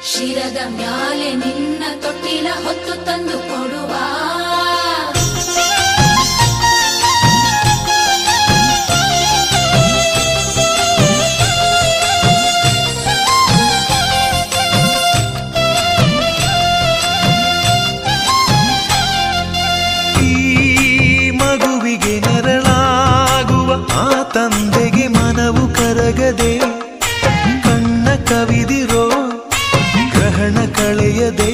ಶಿರದ ಮ್ಯಾಲೆ ನಿನ್ನ ತೊಟ್ಟಿಲ ಹೊತ್ತು ತಂದು ಕೊಡುವ ಈ ಮಗುವಿಗೆ ನೆರಳಾಗುವ ಆ ತಂದೆಗೆ ಮನವು ಕರಗದೆ ಕಣ್ಣ ಕವಿದಿರೋ ಗ್ರಹಣ ಕಳೆಯದೆ